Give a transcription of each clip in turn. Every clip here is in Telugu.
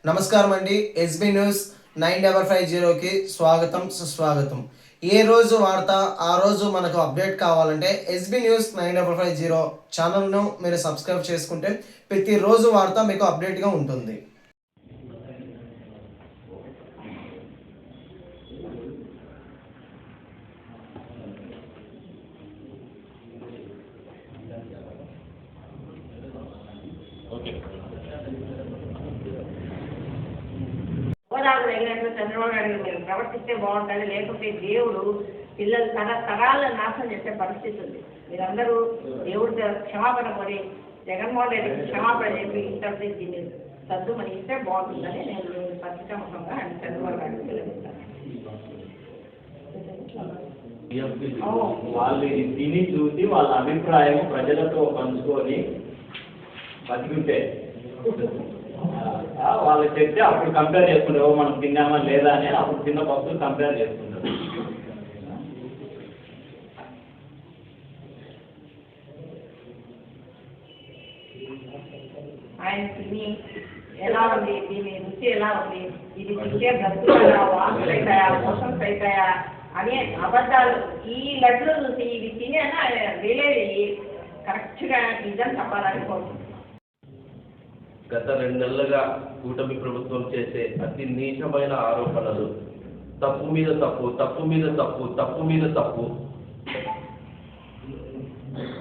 నమస్కారం అండి. ఎస్బీ న్యూస్ 9550కి స్వాగతం సుస్వాగతం. ఏ రోజు వార్త ఆ రోజు మనకు అప్డేట్ కావాలంటే ఎస్బీ న్యూస్ 9550 ఛానల్ను మీరు సబ్స్క్రైబ్ చేసుకుంటే ప్రతిరోజు వార్త మీకు అప్డేట్గా ఉంటుంది. హోదాకు తగినట్లు చంద్రబాబు నాయుడు మీరు ప్రవర్తిస్తే బాగుంటుంది, లేకుంటే దేవుడు పిల్లలు తరాలను నాశనం చేసే పరిస్థితి ఉంది. మీరందరూ దేవుడి క్షమాపణ కోరి జగన్మోహన్ రెడ్డికి క్షమాపణ చెప్పి ఇంటర్వ్యూ దీన్ని సర్దుమని ఇస్తే బాగుంటుందని నేను పత్రికాముఖంగా ఆయన చంద్రబాబు నాయుడు తెలియజేస్తాను. వాళ్ళు తిని చూసి వాళ్ళ అభిప్రాయం ప్రజలతో పంచుకొని బతికుంటే వాళ్ళకి చెప్తే అప్పుడు కంపేర్ చేసుకుంటారు, మనం తిన్నామా లేదా అని. అప్పుడు తిన్న పక్షులు కంపేర్ చేసుకుంటారు. ఆయన తిని ఎలా ఉంది, దీని రుచి ఎలా ఉంది, ఇది తింటే బ్రతుకుతాయా, వాసులు అవుతాయా, మోషన్స్ అవుతాయా అని అబద్ధాలు ఈ లడ్లు చూసి ఇది తిని అని ఆయన రిలేది కరెక్ట్గా నిజం చెప్పాలని కోరుకుంటున్నాను. గత 2 నెలలుగా కూటమి ప్రభుత్వం చేసే అతి నీచమైన ఆరోపణలు, తప్పు మీద తప్పు, తప్పు మీద తప్పు, తప్పు మీద తప్పు,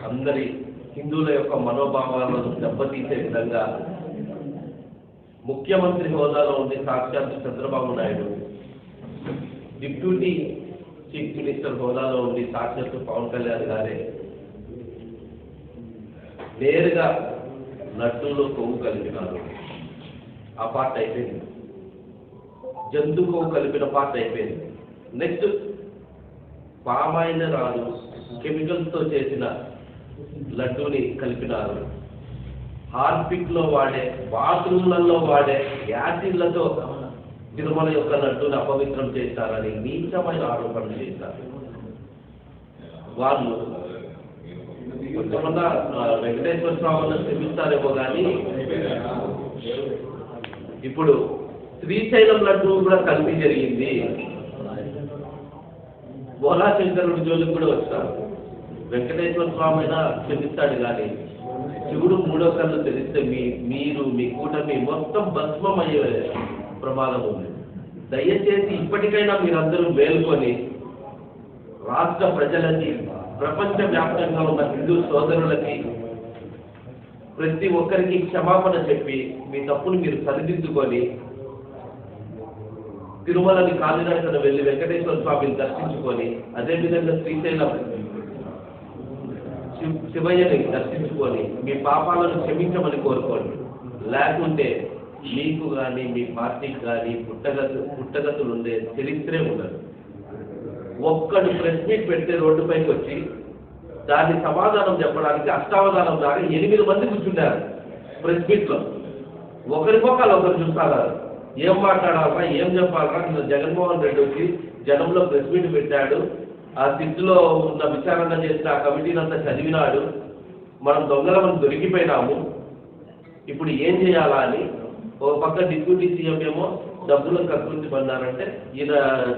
అందరి హిందువుల యొక్క మనోభావాలను దెబ్బతీసే విధంగా ముఖ్యమంత్రి హోదాలో ఉండి సాక్షాత్ Chandrababu Naidu, deputy chief minister హోదాలో ఉండి సాక్షాత్ పవన్ కళ్యాణ్ గారే నేరుగా లడ్డూలో కొవ్వు కలిపినారు. ఆ పార్ట్ అయిపోయింది. జంతు కొవ్వు కలిపిన పార్ట్ అయిపోయింది. నెక్స్ట్ పామాయిల్ రాదు, కెమికల్స్తో చేసిన లడ్డూని కలిపినారు. హార్పిక్లో వాడే, బాత్రూమ్లలో వాడే యాసిడ్లతో తిరుమల యొక్క లడ్డూని అపవిత్రం చేశారని నీచమైన ఆరోపణలు చేశారు. వాళ్ళు కొంతమంది వెంకటేశ్వర స్వామిని క్షమిస్తారేమో కానీ ఇప్పుడు శ్రీశైలం లడ్డూ కూడా కలిపి జరిగింది. బోలా శంకరుడి జోలికి కూడా వచ్చారు. వెంకటేశ్వర స్వామి అయినా క్షమిస్తాడు కానీ శివుడు 3వ కళ్ళు తెలిస్తే మీరు మీ కూటమి మొత్తం భస్మం అయ్యే ప్రమాదం ఉంది. దయచేసి ఇప్పటికైనా మీరందరూ మేల్కొని రాష్ట్ర ప్రజలకి, ప్రపంచవ్యాప్తంగా ఉన్న హిందూ సోదరులకి ప్రతి ఒక్కరికి క్షమాపణ చెప్పి మీ తప్పును మీరు సరిదిద్దుకొని తిరుమలని కాలినడకన వెళ్ళి వెంకటేశ్వర స్వామిని దర్శించుకొని, అదేవిధంగా శ్రీశైలం శివయ్యని దర్శించుకొని మీ పాపాలను క్షమించమని కోరుకోండి. లేకుంటే మీకు కానీ మీ పార్టీకి కానీ పుట్టగతులు ఉండే చరిత్రే ఉండదు. ఒక్కడు ప్రెస్ మీట్ పెడితే రోడ్డుపైకి వచ్చి దాన్ని సమాధానం చెప్పడానికి అష్టావధానం దాకా 8 మంది కూర్చుంటారు ప్రెస్ మీట్లో. ఒకరికొకరు ఒకరు చూస్తారు, ఏం మాట్లాడాలా, ఏం చెప్పాలా. జగన్మోహన్ రెడ్డి వచ్చి జనంలో ప్రెస్ మీట్ పెట్టాడు, ఆ సిట్టులో ఉన్న విచారణ చేసిన ఆ కమిటీని అంతా చదివినాడు, మనం దొంగలమని దొరికిపోయినాము, ఇప్పుడు ఏం చేయాలా అని. ఒక పక్క డిప్యూటీ సీఎం ఏమో డబ్బులకు కకృతి పడినారంటే, ఈయన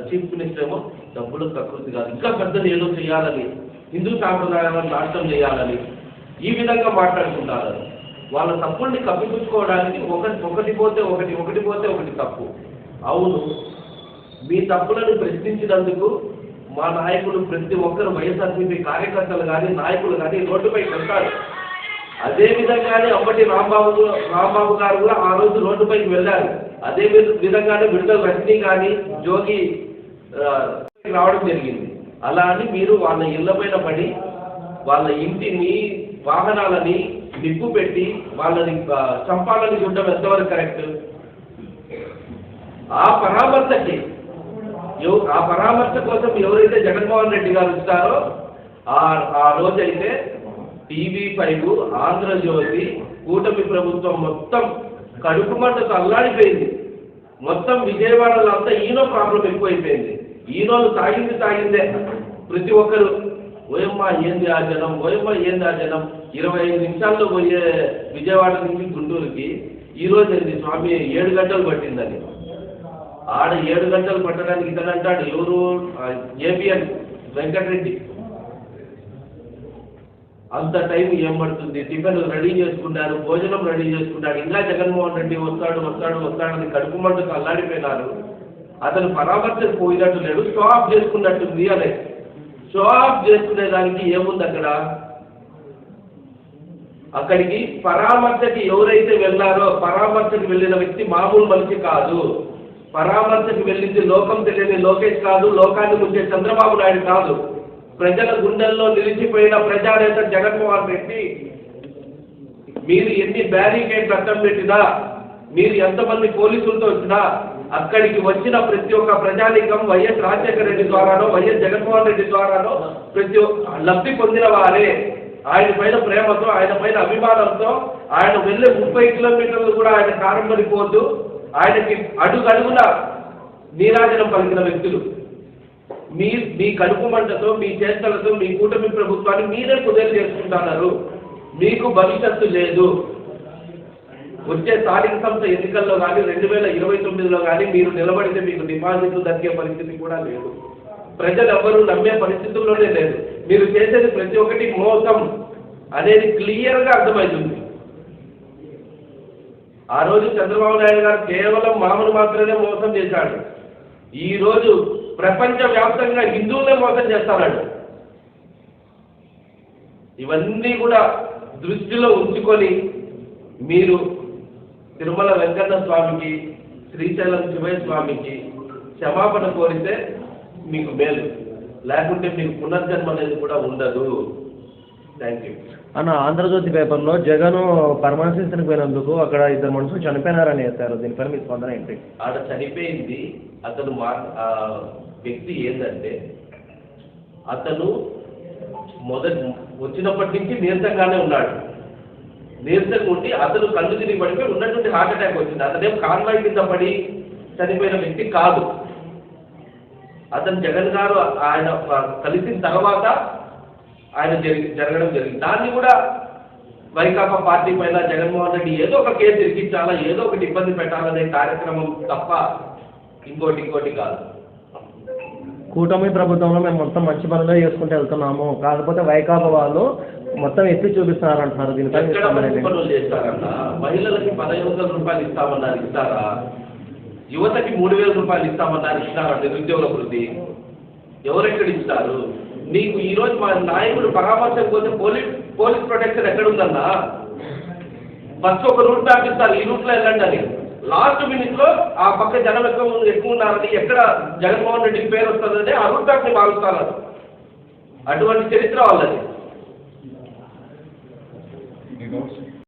చీఫ్ మినిస్టర్ ఏమో డబ్బులకు కకృతి కాదు, ఇంకా పెద్దది ఏదో చేయాలని, హిందూ సాంప్రదాయాలను నాశనం చేయాలని ఈ విధంగా మాట్లాడుకుంటారు. వాళ్ళ తప్పుల్ని కప్పిపుచ్చుకోవడానికి ఒకటి పోతే ఒకటి తప్పు. అవును, మీ తప్పులను ప్రశ్నించినందుకు మా నాయకులు ప్రతి ఒక్కరు వైఎస్ఆర్సీపీ కార్యకర్తలు కానీ నాయకులు కానీ రోడ్డుపై వెళ్తారు. అదేవిధంగానే అప్పటి రాంబాబు గారు కూడా ఆ రోజు రోడ్డుపైకి వెళ్ళారు. అదే విధంగానే విడుదల రజనీ కానీ జోగి రావడం జరిగింది. అలా అని మీరు వాళ్ళ ఇళ్లపైన పడి వాళ్ళ ఇంటిని, వాహనాలని నిప్పు పెట్టి వాళ్ళని చంపాలని చూడడం ఎంతవరకు కరెక్ట్? ఆ పరామర్శ కోసం ఎవరైతే జగన్మోహన్ రెడ్డి గారు ఇస్తారో ఆ రోజైతే TV5, ఆంధ్రజ్యోతి, కూటమి ప్రభుత్వం మొత్తం కడుపు మంటతో అల్లాడిపోయింది. మొత్తం విజయవాడలో అంతా ఈనో ప్రాబ్లం ఎక్కువైపోయింది. ఈనోలు తాగిందే ప్రతి ఒక్కరు. ఓయమ్మ ఏంది ఆ జనం, 25 నిమిషాల్లో పోయే విజయవాడ నుంచి గుంటూరుకి ఈ రోజు ఏంది స్వామి 7 గంటలు పట్టిందని. ఆడ 7 గంటలు పట్టడానికి ఇతనంటాడు ఎవరు, ఏబిఎన్ వెంకటరెడ్డి. అంత టైం ఏం పడుతుంది? టిఫిన్ రెడీ చేసుకున్నారు, భోజనం రెడీ చేసుకున్నాడు. ఇంకా జగన్మోహన్ రెడ్డి వస్తాడని కడుపు మంటకు అల్లాడిపోయినారు. అతను పరామర్శకు పోయినట్టు లేడు, షో ఆఫ్ చేసుకున్నట్టుంది. అనే షో ఆఫ్ చేసుకునే దానికి ఏముంది అక్కడ? అక్కడికి పరామర్శకి ఎవరైతే వెళ్ళారో, పరామర్శకు వెళ్ళిన వ్యక్తి మామూలు మనిషి కాదు. పరామర్శకు వెళ్ళింది లోకం తెలియని లోకేష్ కాదు, లోకాన్ని ముంచే చంద్రబాబు నాయుడు కాదు. ప్రజల గుండెల్లో నిలిచిపోయిన ప్రజానేత జగన్మోహన్ రెడ్డి. మీరు ఎన్ని బ్యారికేడ్లు అడ్డం పెట్టినా, మీరు ఎంతమంది పోలీసులతో వచ్చినా, అక్కడికి వచ్చిన ప్రతి ఒక్క ప్రజానీకం వైఎస్ రాజశేఖర రెడ్డి ద్వారానో, వైఎస్ జగన్మోహన్ రెడ్డి ద్వారానో ప్రతి లబ్ధి పొందిన వారే. ఆయన పైన ప్రేమతో, ఆయన పైన అభిమానంతో, ఆయన వెళ్ళే 30 కిలోమీటర్లు కూడా ఆయన కారంబడిపోద్దు, ఆయనకి అడుగడుగున నీరాజనం పలికిన వ్యక్తులు. మీ కడుపు మంటతో, మీ చేష్టలతో మీ కూటమి ప్రభుత్వాన్ని మీరే కుదేలు చేసుకుంటున్నారు. మీకు భవిష్యత్తు లేదు. వచ్చే స్థానిక సంస్థ ఎన్నికల్లో కానీ 2029లో కానీ మీరు నిలబడితే మీకు డిపాజిట్లు దక్కే పరిస్థితి కూడా లేదు. ప్రజలు ఎవరు నమ్మే పరిస్థితుల్లోనే లేదు. మీరు చేసేది ప్రతి ఒక్కటి మోసం అనేది క్లియర్గా అర్థమవుతుంది. ఆ రోజు చంద్రబాబు నాయుడు గారు కేవలం మామూలు మాత్రమే మోసం చేశాడు. ఈ రోజు ప్రపంచ వ్యాప్తంగా హిందువులే మోసం చేస్తాడు. ఇవన్నీ కూడా దృష్టిలో ఉంచుకొని మీరు తిరుమల వెంకన్న స్వామికి, శ్రీశైలం శివయ్య స్వామికి క్షమాపణ కోరితే మీకు మేలు, లేకుంటే మీకు పునర్జన్మ అనేది కూడా ఉండదు. Thank you. అన్న, ఆంధ్రజ్యోతి పేపర్లో జగన్ పరమశించడానికి పోయినందుకు అక్కడ 2 మనుషులు చనిపోయినారని వేశారు. దీనిపైన మీ స్పందన ఏంటి? ఆడ చనిపోయింది అతను వ్యక్తి ఏంటంటే, అతను వచ్చినప్పటి నుంచి నీరసంగానే ఉన్నాడు. నీరసంగా ఉండి అతను కళ్ళు తిరిగి పడిపోయి ఉన్నటువంటి హార్ట్ అటాక్ వచ్చింది. అతనేం కాన్వాయ్ కింద పడి చనిపోయిన వ్యక్తి కాదు. అతను జగన్ గారు ఆయన కలిసిన తర్వాత ఆయన జరగడం జరిగింది. దాన్ని కూడా వైకాపా పార్టీ పైన జగన్మోహన్ రెడ్డి ఏదో ఒక కేసు ఇరికించాలా, ఏదో ఒకటి ఇబ్బంది పెట్టాలనే కార్యక్రమం తప్ప ఇంకోటి కాదు. కూటమి ప్రభుత్వంలో మేము మొత్తం మంచి పనులే చేసుకుంటూ వెళ్తున్నాము, కాకపోతే వైకాపా వాళ్ళు మొత్తం ఎత్తి చూపిస్తున్నారు అంటున్నారు. దీనిపై ఎక్కడ మంచి పనులు చేస్తారన్న? మహిళలకి 1500 రూపాయలు ఇస్తామన్నారు, ఇస్తారా? యువతకి 3000 రూపాయలు ఇస్తామన్నారు, ఇస్తారా? నిరుద్యోగ వృద్ధి ఎవరెక్కడ ఇస్తారు? నీకు ఈ రోజు మా నాయకుడు పరామర్శకు పోతే పోలీస్ ప్రొటెక్షన్ ఎక్కడుందన్నా? ఫస్ట్ ఒక రూట్ మ్యాప్ ఇస్తారు, ఈ రూట్లో వెళ్ళండి అని. లాస్ట్ మినిట్ లో ఆ పక్క జనం ఎక్కువ ఉన్నారని, ఎక్కడ జగన్మోహన్ రెడ్డికి పేరు వస్తుందని ఆ రూట్ మ్యాప్ ని మారుస్తారు. అటువంటి చరిత్ర వాళ్ళది.